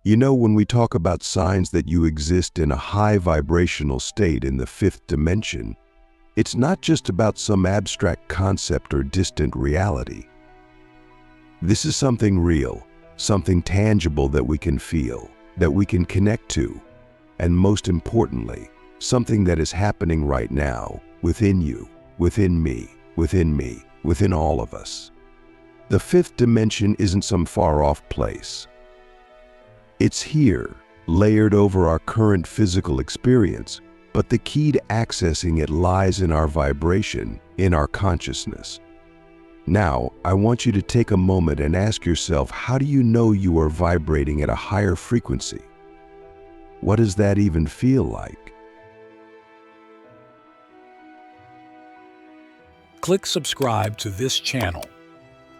You know, when we talk about signs that you exist in a high vibrational state in the fifth dimension, it's not just about some abstract concept or distant reality. This is something real, something tangible that we can feel, that we can connect to, and most importantly, something that is happening right now, within you, within me, within all of us. The fifth dimension isn't some far-off place. It's here, layered over our current physical experience, but the key to accessing it lies in our vibration, in our consciousness. Now, I want you to take a moment and ask yourself, how do you know you are vibrating at a higher frequency? What does that even feel like? Click subscribe to this channel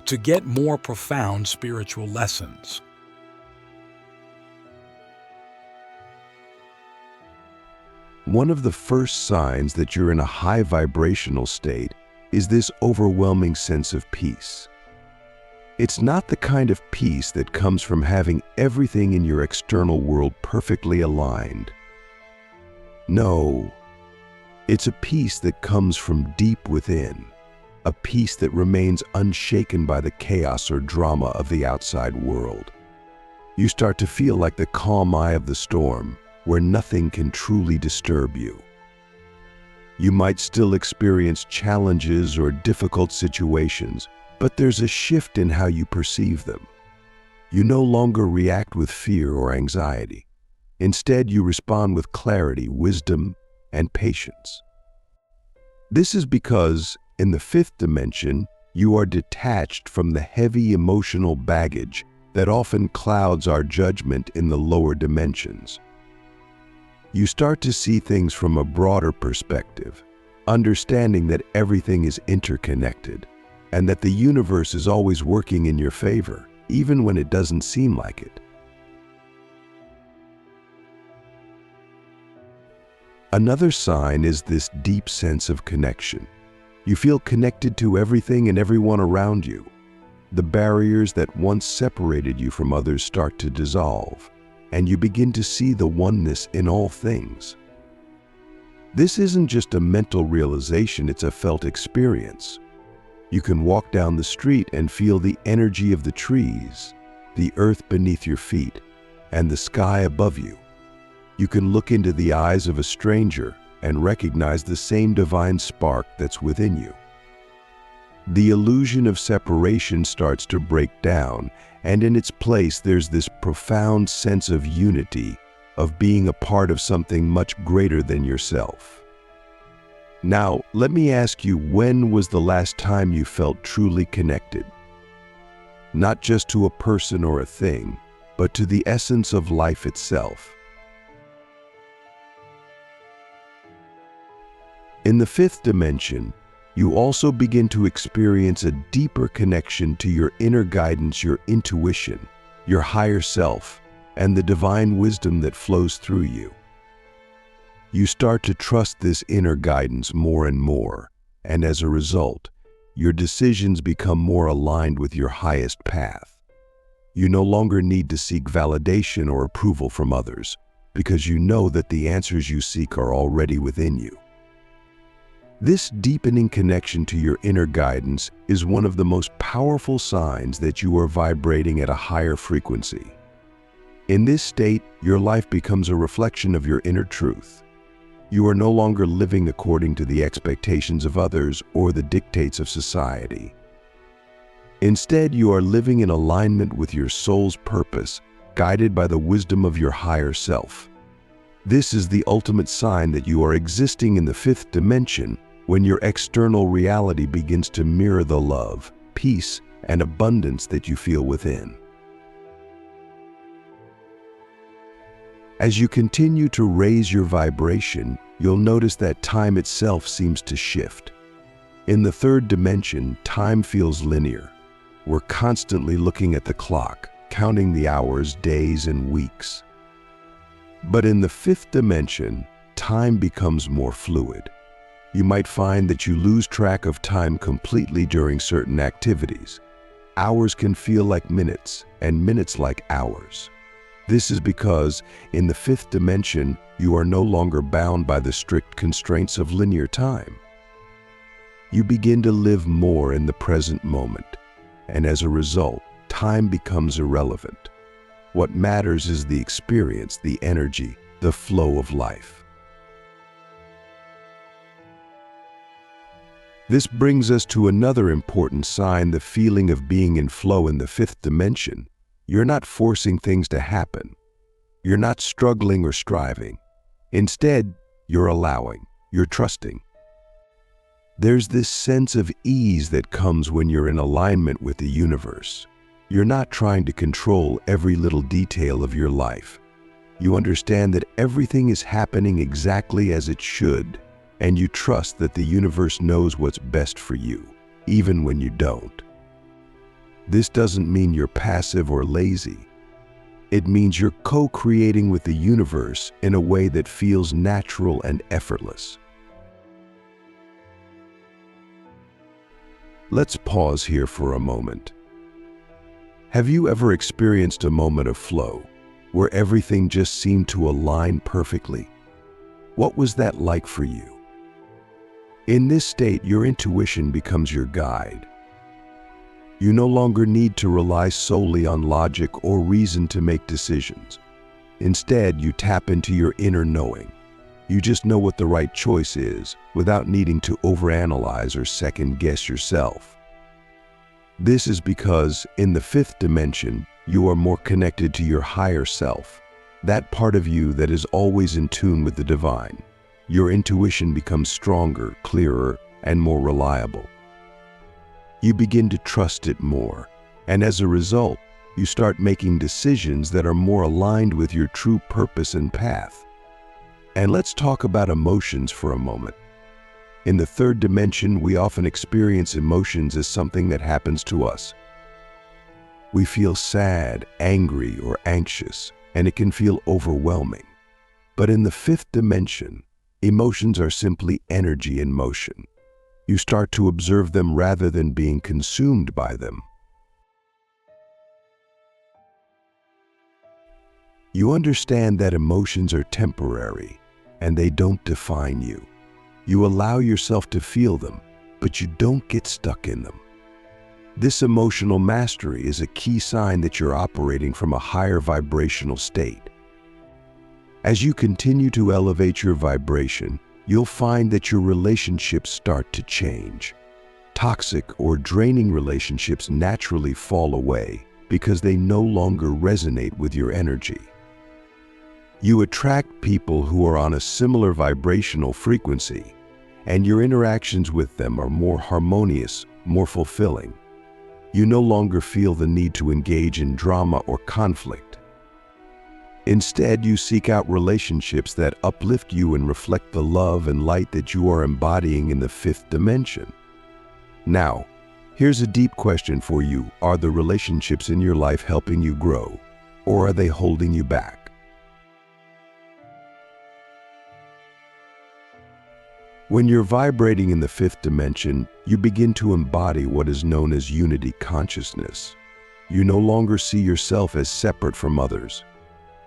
to get more profound spiritual lessons. One of the first signs that you're in a high vibrational state is this overwhelming sense of peace. It's not the kind of peace that comes from having everything in your external world perfectly aligned. No, it's a peace that comes from deep within, a peace that remains unshaken by the chaos or drama of the outside world. You start to feel like the calm eye of the storm, where nothing can truly disturb you. You might still experience challenges or difficult situations, but there's a shift in how you perceive them. You no longer react with fear or anxiety. Instead, you respond with clarity, wisdom, and patience. This is because, in the fifth dimension, you are detached from the heavy emotional baggage that often clouds our judgment in the lower dimensions. You start to see things from a broader perspective, understanding that everything is interconnected and that the universe is always working in your favor, even when it doesn't seem like it. Another sign is this deep sense of connection. You feel connected to everything and everyone around you. The barriers that once separated you from others start to dissolve, and you begin to see the oneness in all things. This isn't just a mental realization, it's a felt experience. You can walk down the street and feel the energy of the trees, the earth beneath your feet, and the sky above you. You can look into the eyes of a stranger and recognize the same divine spark that's within you. The illusion of separation starts to break down, and in its place there's this profound sense of unity, of being a part of something much greater than yourself. Now, let me ask you, when was the last time you felt truly connected? Not just to a person or a thing, but to the essence of life itself. In the fifth dimension, you also begin to experience a deeper connection to your inner guidance, your intuition, your higher self, and the divine wisdom that flows through you. You start to trust this inner guidance more and more, and as a result, your decisions become more aligned with your highest path. You no longer need to seek validation or approval from others, because you know that the answers you seek are already within you. This deepening connection to your inner guidance is one of the most powerful signs that you are vibrating at a higher frequency. In this state, your life becomes a reflection of your inner truth. You are no longer living according to the expectations of others or the dictates of society. Instead, you are living in alignment with your soul's purpose, guided by the wisdom of your higher self. This is the ultimate sign that you are existing in the fifth dimension, when your external reality begins to mirror the love, peace, and abundance that you feel within. As you continue to raise your vibration, you'll notice that time itself seems to shift. In the third dimension, time feels linear. We're constantly looking at the clock, counting the hours, days, and weeks. But in the fifth dimension, time becomes more fluid. You might find that you lose track of time completely during certain activities. Hours can feel like minutes, and minutes like hours. This is because, in the fifth dimension, you are no longer bound by the strict constraints of linear time. You begin to live more in the present moment, and as a result, time becomes irrelevant. What matters is the experience, the energy, the flow of life. This brings us to another important sign, the feeling of being in flow in the fifth dimension. You're not forcing things to happen. You're not struggling or striving. Instead, you're allowing, you're trusting. There's this sense of ease that comes when you're in alignment with the universe. You're not trying to control every little detail of your life. You understand that everything is happening exactly as it should, and you trust that the universe knows what's best for you, even when you don't. This doesn't mean you're passive or lazy. It means you're co-creating with the universe in a way that feels natural and effortless. Let's pause here for a moment. Have you ever experienced a moment of flow, where everything just seemed to align perfectly? What was that like for you? In this state, your intuition becomes your guide. You no longer need to rely solely on logic or reason to make decisions. Instead, you tap into your inner knowing. You just know what the right choice is without needing to overanalyze or second-guess yourself. This is because, in the fifth dimension, you are more connected to your higher self, that part of you that is always in tune with the divine. Your intuition becomes stronger, clearer, and more reliable. You begin to trust it more, and as a result, you start making decisions that are more aligned with your true purpose and path. And let's talk about emotions for a moment. In the third dimension, we often experience emotions as something that happens to us. We feel sad, angry, or anxious, and it can feel overwhelming. But in the fifth dimension, emotions are simply energy in motion. You start to observe them rather than being consumed by them. You understand that emotions are temporary, and they don't define you. You allow yourself to feel them, but you don't get stuck in them. This emotional mastery is a key sign that you're operating from a higher vibrational state. As you continue to elevate your vibration, you'll find that your relationships start to change. Toxic or draining relationships naturally fall away because they no longer resonate with your energy. You attract people who are on a similar vibrational frequency, and your interactions with them are more harmonious, more fulfilling. You no longer feel the need to engage in drama or conflict. Instead, you seek out relationships that uplift you and reflect the love and light that you are embodying in the fifth dimension. Now, here's a deep question for you. Are the relationships in your life helping you grow, or are they holding you back? When you're vibrating in the fifth dimension, you begin to embody what is known as unity consciousness. You no longer see yourself as separate from others.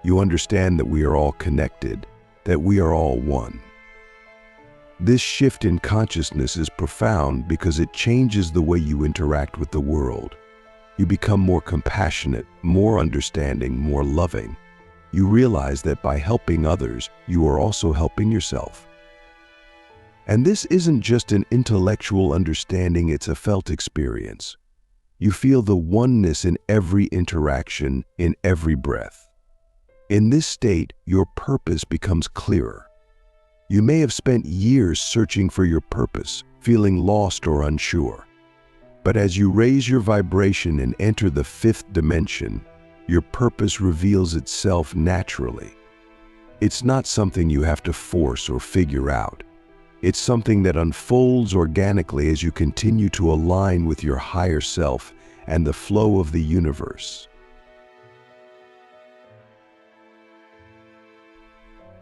You understand that we are all connected, that we are all one. This shift in consciousness is profound because it changes the way you interact with the world. You become more compassionate, more understanding, more loving. You realize that by helping others, you are also helping yourself. And this isn't just an intellectual understanding, it's a felt experience. You feel the oneness in every interaction, in every breath. In this state, your purpose becomes clearer. You may have spent years searching for your purpose, feeling lost or unsure. But as you raise your vibration and enter the fifth dimension, your purpose reveals itself naturally. It's not something you have to force or figure out. It's something that unfolds organically as you continue to align with your higher self and the flow of the universe.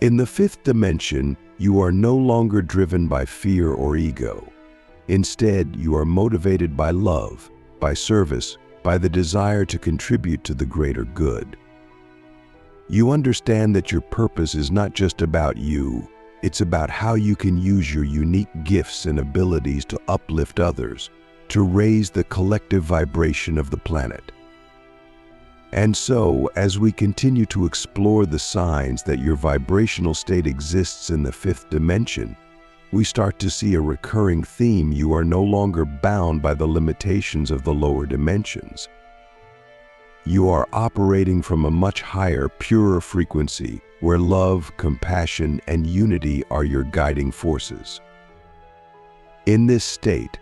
In the fifth dimension, you are no longer driven by fear or ego. Instead, you are motivated by love, by service, by the desire to contribute to the greater good. You understand that your purpose is not just about you, it's about how you can use your unique gifts and abilities to uplift others, to raise the collective vibration of the planet. And so, as we continue to explore the signs that your vibrational state exists in the fifth dimension, we start to see a recurring theme. You are no longer bound by the limitations of the lower dimensions. You are operating from a much higher, purer frequency where love, compassion, and unity are your guiding forces. In this state,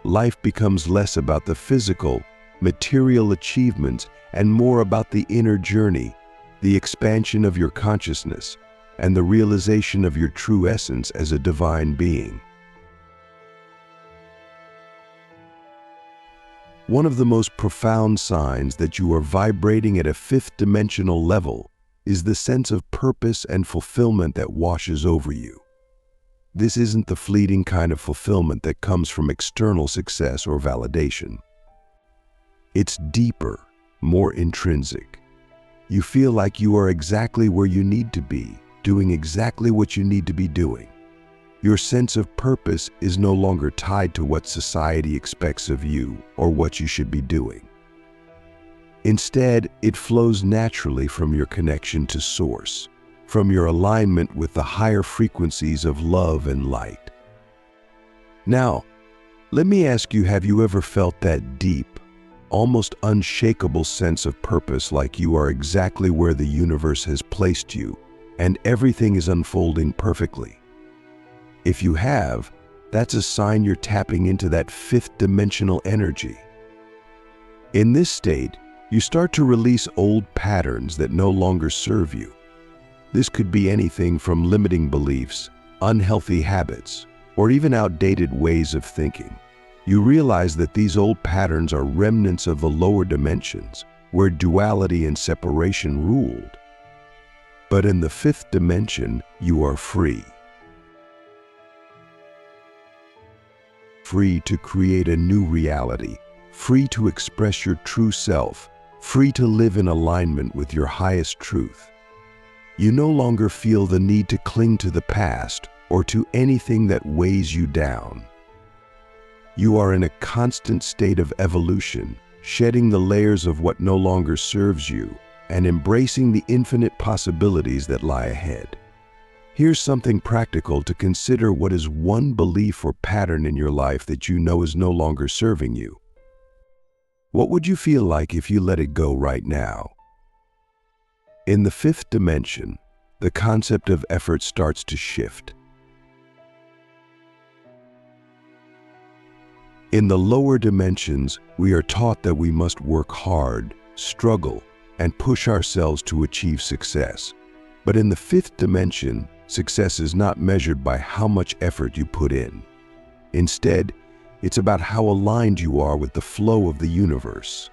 life becomes less about the physical, material achievements and more about the inner journey, the expansion of your consciousness, and the realization of your true essence as a divine being. One of the most profound signs that you are vibrating at a fifth dimensional level is the sense of purpose and fulfillment that washes over you. This isn't the fleeting kind of fulfillment that comes from external success or validation. It's deeper, more intrinsic. You feel like you are exactly where you need to be, doing exactly what you need to be doing. Your sense of purpose is no longer tied to what society expects of you or what you should be doing. Instead, it flows naturally from your connection to Source, from your alignment with the higher frequencies of love and light. Now, let me ask you, have you ever felt that deep, almost unshakable sense of purpose, like you are exactly where the universe has placed you and everything is unfolding perfectly? If you have, that's a sign you're tapping into that fifth dimensional energy. In this state, you start to release old patterns that no longer serve you. This could be anything from limiting beliefs, unhealthy habits, or even outdated ways of thinking. You realize that these old patterns are remnants of the lower dimensions, where duality and separation ruled. But in the fifth dimension, you are free. Free to create a new reality, free to express your true self, free to live in alignment with your highest truth. You no longer feel the need to cling to the past or to anything that weighs you down. You are in a constant state of evolution, shedding the layers of what no longer serves you and embracing the infinite possibilities that lie ahead. Here's something practical to consider. What is one belief or pattern in your life that you know is no longer serving you? What would you feel like if you let it go right now? In the fifth dimension, the concept of effort starts to shift. In the lower dimensions, we are taught that we must work hard, struggle, and push ourselves to achieve success. But in the fifth dimension, success is not measured by how much effort you put in. Instead, it's about how aligned you are with the flow of the universe.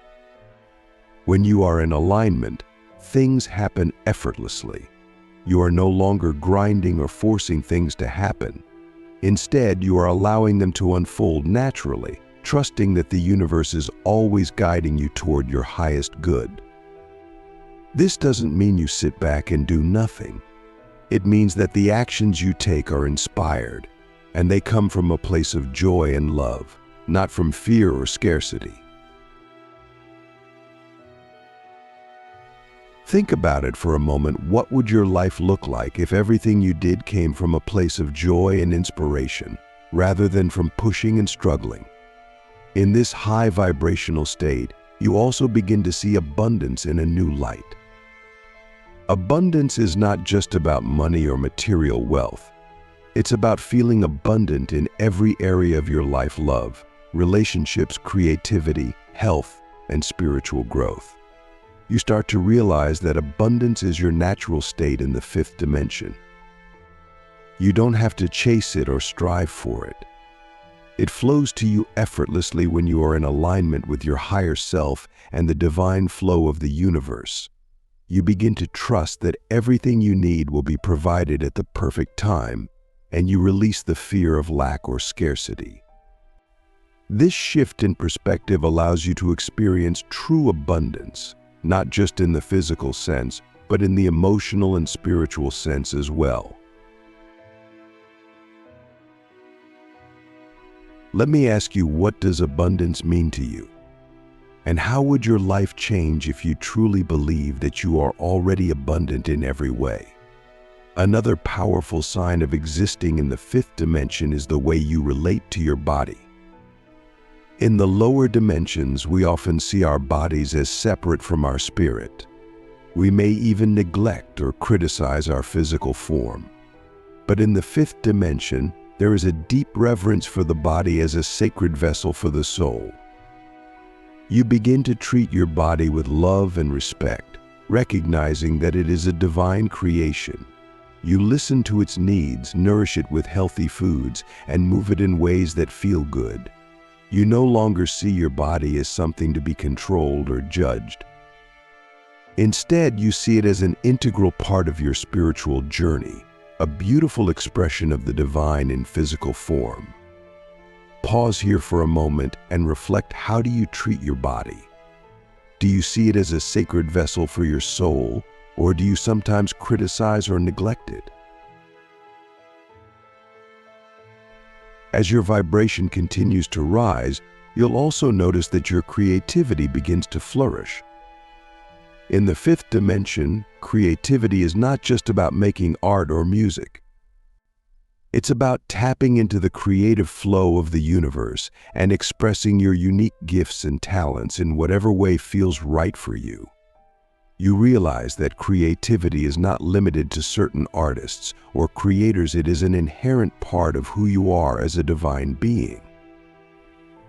When you are in alignment, things happen effortlessly. You are no longer grinding or forcing things to happen. Instead, you are allowing them to unfold naturally, trusting that the universe is always guiding you toward your highest good. This doesn't mean you sit back and do nothing. It means that the actions you take are inspired, and they come from a place of joy and love, not from fear or scarcity. Think about it for a moment. What would your life look like if everything you did came from a place of joy and inspiration, rather than from pushing and struggling? In this high vibrational state, you also begin to see abundance in a new light. Abundance is not just about money or material wealth. It's about feeling abundant in every area of your life: love, relationships, creativity, health, and spiritual growth. You start to realize that abundance is your natural state in the fifth dimension. You don't have to chase it or strive for it. It flows to you effortlessly when you are in alignment with your higher self and the divine flow of the universe. You begin to trust that everything you need will be provided at the perfect time, and you release the fear of lack or scarcity. This shift in perspective allows you to experience true abundance, not just in the physical sense, but in the emotional and spiritual sense as well. Let me ask you, what does abundance mean to you? And how would your life change if you truly believe that you are already abundant in every way? Another powerful sign of existing in the fifth dimension is the way you relate to your body. In the lower dimensions, we often see our bodies as separate from our spirit. We may even neglect or criticize our physical form. But in the fifth dimension, there is a deep reverence for the body as a sacred vessel for the soul. You begin to treat your body with love and respect, recognizing that it is a divine creation. You listen to its needs, nourish it with healthy foods, and move it in ways that feel good. You no longer see your body as something to be controlled or judged. Instead, you see it as an integral part of your spiritual journey, a beautiful expression of the divine in physical form. Pause here for a moment and reflect. How do you treat your body? Do you see it as a sacred vessel for your soul, or do you sometimes criticize or neglect it? As your vibration continues to rise, you'll also notice that your creativity begins to flourish. In the fifth dimension, creativity is not just about making art or music. It's about tapping into the creative flow of the universe and expressing your unique gifts and talents in whatever way feels right for you. You realize that creativity is not limited to certain artists or creators. It is an inherent part of who you are as a divine being.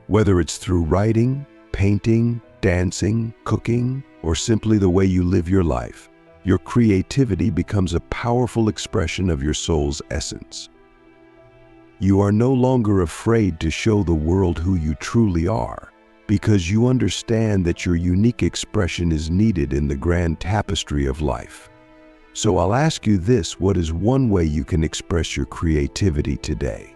Whether it's through writing, painting, dancing, cooking, or simply the way you live your life, your creativity becomes a powerful expression of your soul's essence. You are no longer afraid to show the world who you truly are, because you understand that your unique expression is needed in the grand tapestry of life. So I'll ask you this: what is one way you can express your creativity today?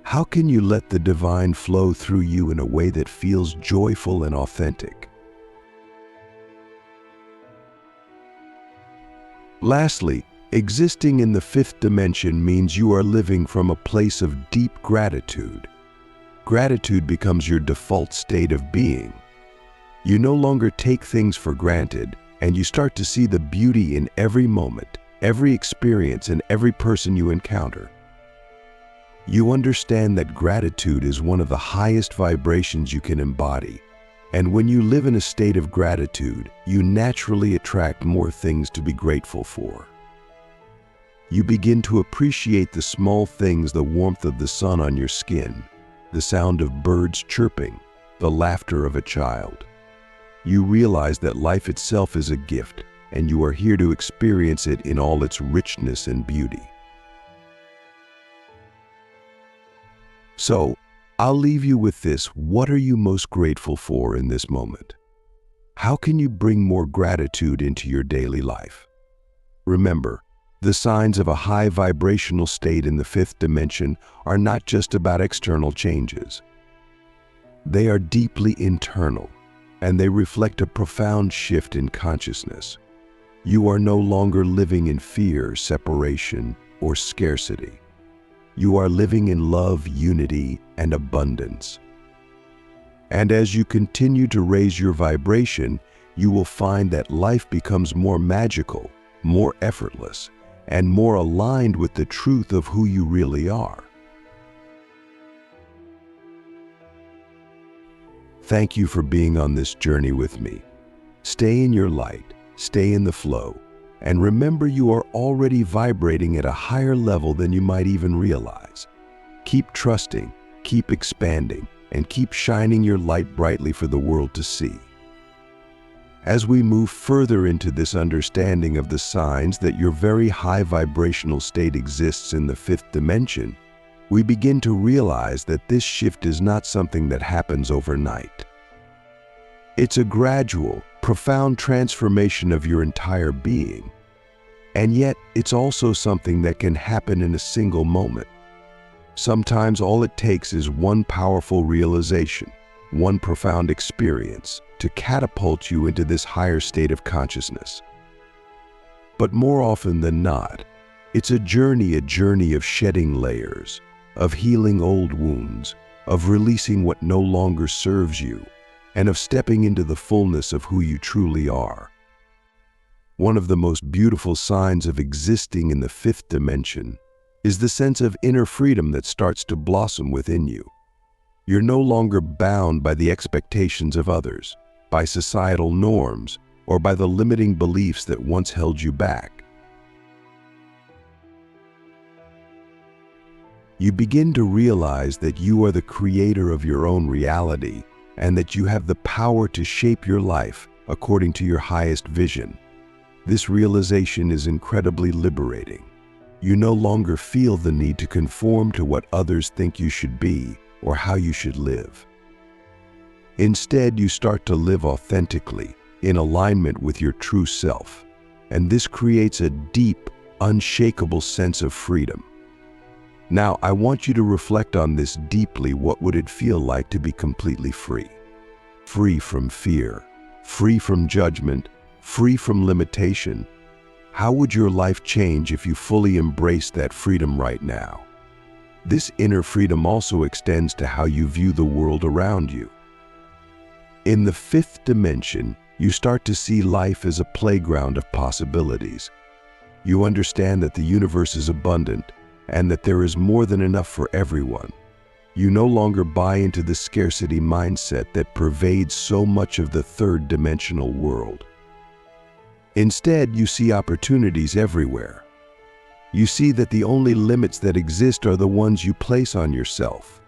How can you let the divine flow through you in a way that feels joyful and authentic? Lastly, existing in the fifth dimension means you are living from a place of deep gratitude. Gratitude becomes your default state of being. You no longer take things for granted, and you start to see the beauty in every moment, every experience, and every person you encounter. You understand that gratitude is one of the highest vibrations you can embody, and when you live in a state of gratitude, you naturally attract more things to be grateful for. You begin to appreciate the small things: the warmth of the sun on your skin, the sound of birds chirping, the laughter of a child. You realize that life itself is a gift, and you are here to experience it in all its richness and beauty. So, I'll leave you with this: what are you most grateful for in this moment? How can you bring more gratitude into your daily life? Remember, the signs of a high vibrational state in the fifth dimension are not just about external changes. They are deeply internal, and they reflect a profound shift in consciousness. You are no longer living in fear, separation, or scarcity. You are living in love, unity, and abundance. And as you continue to raise your vibration, you will find that life becomes more magical, more effortless, and more aligned with the truth of who you really are. Thank you for being on this journey with me. Stay in your light, stay in the flow, and remember, you are already vibrating at a higher level than you might even realize. Keep trusting, keep expanding, and keep shining your light brightly for the world to see. As we move further into this understanding of the signs that your very high vibrational state exists in the fifth dimension, we begin to realize that this shift is not something that happens overnight. It's a gradual, profound transformation of your entire being. And yet, it's also something that can happen in a single moment. Sometimes all it takes is one powerful realization, one profound experience, to catapult you into this higher state of consciousness. But more often than not, it's a journey of shedding layers, of healing old wounds, of releasing what no longer serves you, and of stepping into the fullness of who you truly are. One of the most beautiful signs of existing in the fifth dimension is the sense of inner freedom that starts to blossom within you. You're no longer bound by the expectations of others, by societal norms, or by the limiting beliefs that once held you back. You begin to realize that you are the creator of your own reality and that you have the power to shape your life according to your highest vision. This realization is incredibly liberating. You no longer feel the need to conform to what others think you should be or how you should live. Instead, you start to live authentically, in alignment with your true self, and this creates a deep, unshakable sense of freedom. Now, I want you to reflect on this deeply. What would it feel like to be completely free? Free from fear, free from judgment, free from limitation. How would your life change if you fully embraced that freedom right now? This inner freedom also extends to how you view the world around you. In the fifth dimension, you start to see life as a playground of possibilities. You understand that the universe is abundant and that there is more than enough for everyone. You no longer buy into the scarcity mindset that pervades so much of the third-dimensional world. Instead, you see opportunities everywhere. You see that the only limits that exist are the ones you place on yourself.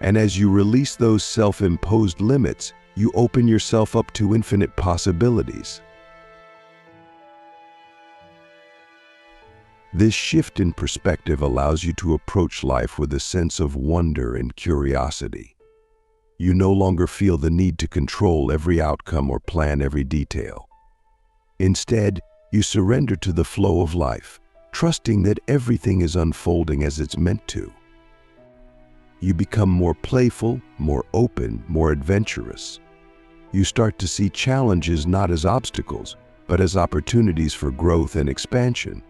And as you release those self-imposed limits, you open yourself up to infinite possibilities. This shift in perspective allows you to approach life with a sense of wonder and curiosity. You no longer feel the need to control every outcome or plan every detail. Instead, you surrender to the flow of life, trusting that everything is unfolding as it's meant to. You become more playful, more open, more adventurous. You start to see challenges not as obstacles, but as opportunities for growth and expansion.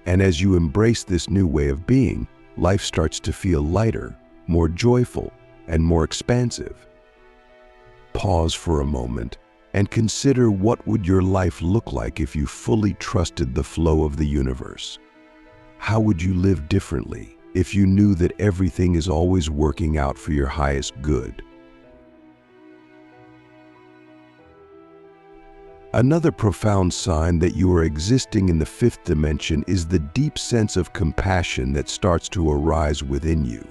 And as you embrace this new way of being, life starts to feel lighter, more joyful, and more expansive. Pause for a moment and consider, what would your life look like if you fully trusted the flow of the universe? How would you live differently if you knew that everything is always working out for your highest good? Another profound sign that you are existing in the fifth dimension is the deep sense of compassion that starts to arise within you.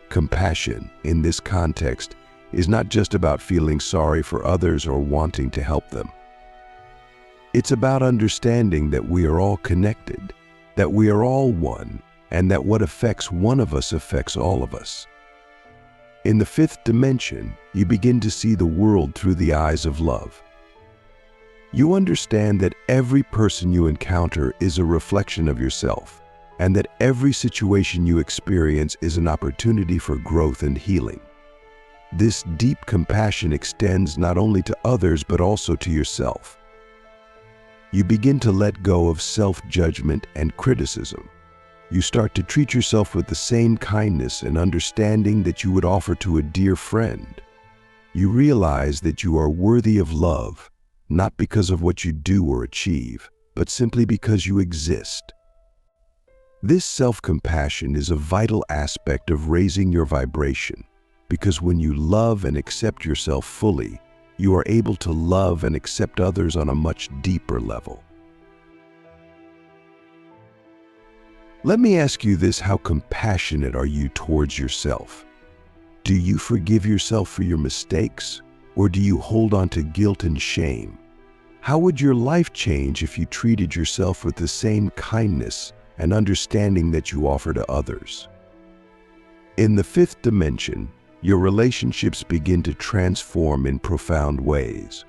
Compassion, in this context, is not just about feeling sorry for others or wanting to help them. It's about understanding that we are all connected, that we are all one, and that what affects one of us affects all of us. In the fifth dimension, you begin to see the world through the eyes of love. You understand that every person you encounter is a reflection of yourself, and that every situation you experience is an opportunity for growth and healing. This deep compassion extends not only to others but also to yourself. You begin to let go of self-judgment and criticism. You start to treat yourself with the same kindness and understanding that you would offer to a dear friend. You realize that you are worthy of love, not because of what you do or achieve, but simply because you exist. This self-compassion is a vital aspect of raising your vibration, because when you love and accept yourself fully, you are able to love and accept others on a much deeper level. Let me ask you this: how compassionate are you towards yourself? Do you forgive yourself for your mistakes, or do you hold on to guilt and shame? How would your life change if you treated yourself with the same kindness and understanding that you offer to others? In the fifth dimension, your relationships begin to transform in profound ways.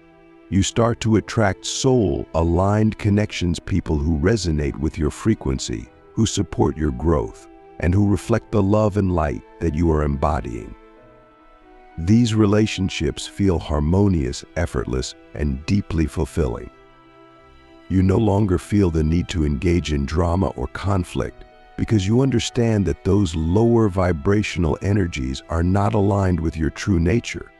You start to attract soul-aligned connections, people who resonate with your frequency, who support your growth, and who reflect the love and light that you are embodying. These relationships feel harmonious, effortless, and deeply fulfilling. You no longer feel the need to engage in drama or conflict because you understand that those lower vibrational energies are not aligned with your true nature.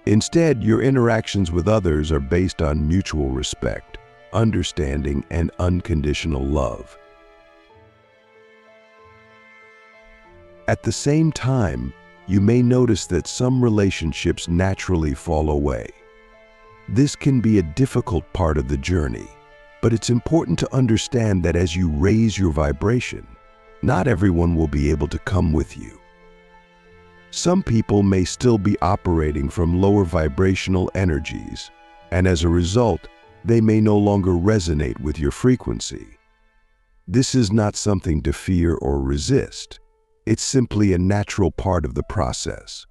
Instead, your interactions with others are based on mutual respect, understanding, and unconditional love. At the same time, you may notice that some relationships naturally fall away. This can be a difficult part of the journey, but it's important to understand that as you raise your vibration, not everyone will be able to come with you. Some people may still be operating from lower vibrational energies, and as a result, they may no longer resonate with your frequency. This is not something to fear or resist. It's simply a natural part of the process.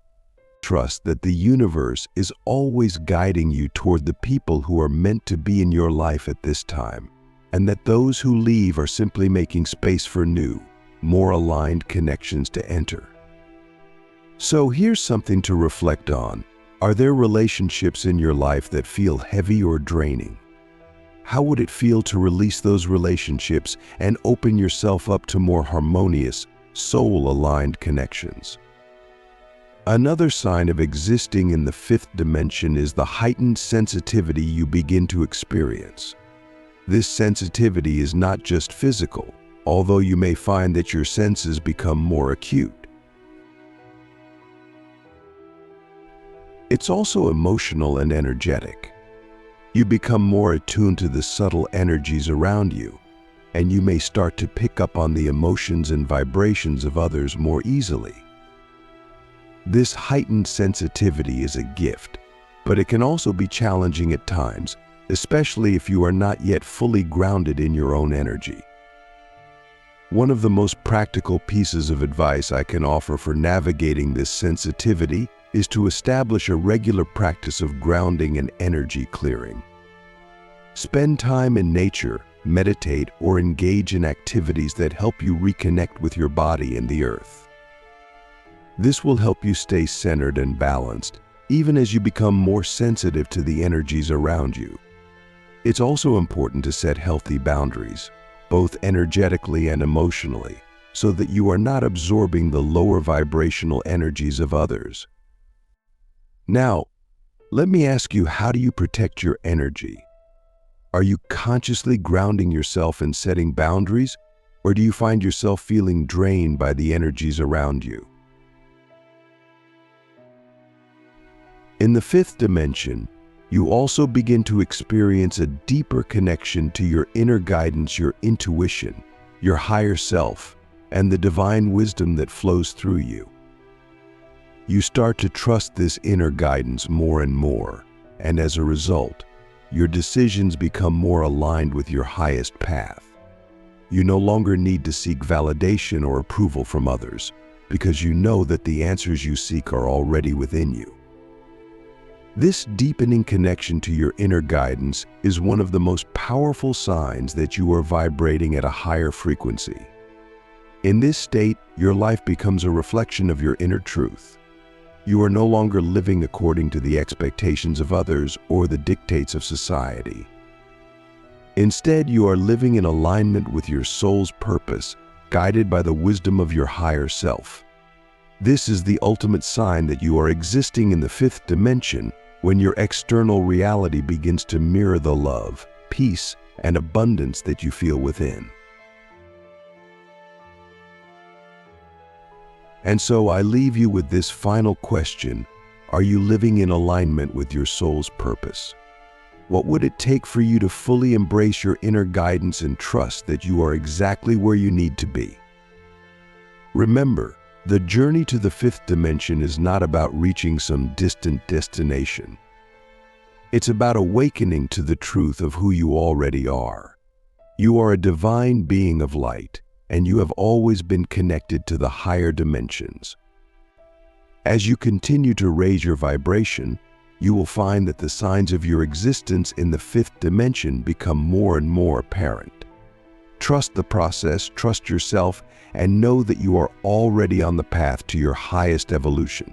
Trust that the universe is always guiding you toward the people who are meant to be in your life at this time, and that those who leave are simply making space for new, more aligned connections to enter. So here's something to reflect on. Are there relationships in your life that feel heavy or draining? How would it feel to release those relationships and open yourself up to more harmonious, soul-aligned connections? Another sign of existing in the fifth dimension is the heightened sensitivity you begin to experience. This sensitivity is not just physical, although you may find that your senses become more acute. It's also emotional and energetic. You become more attuned to the subtle energies around you, and you may start to pick up on the emotions and vibrations of others more easily. This heightened sensitivity is a gift, but it can also be challenging at times, especially if you are not yet fully grounded in your own energy. One of the most practical pieces of advice I can offer for navigating this sensitivity is to establish a regular practice of grounding and energy clearing. Spend time in nature, meditate, or engage in activities that help you reconnect with your body and the earth. This will help you stay centered and balanced, even as you become more sensitive to the energies around you. It's also important to set healthy boundaries, both energetically and emotionally, so that you are not absorbing the lower vibrational energies of others. Now, let me ask you, how do you protect your energy? Are you consciously grounding yourself and setting boundaries, or do you find yourself feeling drained by the energies around you? In the fifth dimension, you also begin to experience a deeper connection to your inner guidance, your intuition, your higher self, and the divine wisdom that flows through you. You start to trust this inner guidance more and more, and as a result, your decisions become more aligned with your highest path. You no longer need to seek validation or approval from others, because you know that the answers you seek are already within you. This deepening connection to your inner guidance is one of the most powerful signs that you are vibrating at a higher frequency. In this state, your life becomes a reflection of your inner truth. You are no longer living according to the expectations of others or the dictates of society. Instead, you are living in alignment with your soul's purpose, guided by the wisdom of your higher self. This is the ultimate sign that you are existing in the fifth dimension, when your external reality begins to mirror the love, peace, and abundance that you feel within. And so I leave you with this final question: are you living in alignment with your soul's purpose? What would it take for you to fully embrace your inner guidance and trust that you are exactly where you need to be? Remember, the journey to the fifth dimension is not about reaching some distant destination. It's about awakening to the truth of who you already are. You are a divine being of light, and you have always been connected to the higher dimensions. As you continue to raise your vibration, you will find that the signs of your existence in the fifth dimension become more and more apparent. Trust the process, trust yourself, and know that you are already on the path to your highest evolution.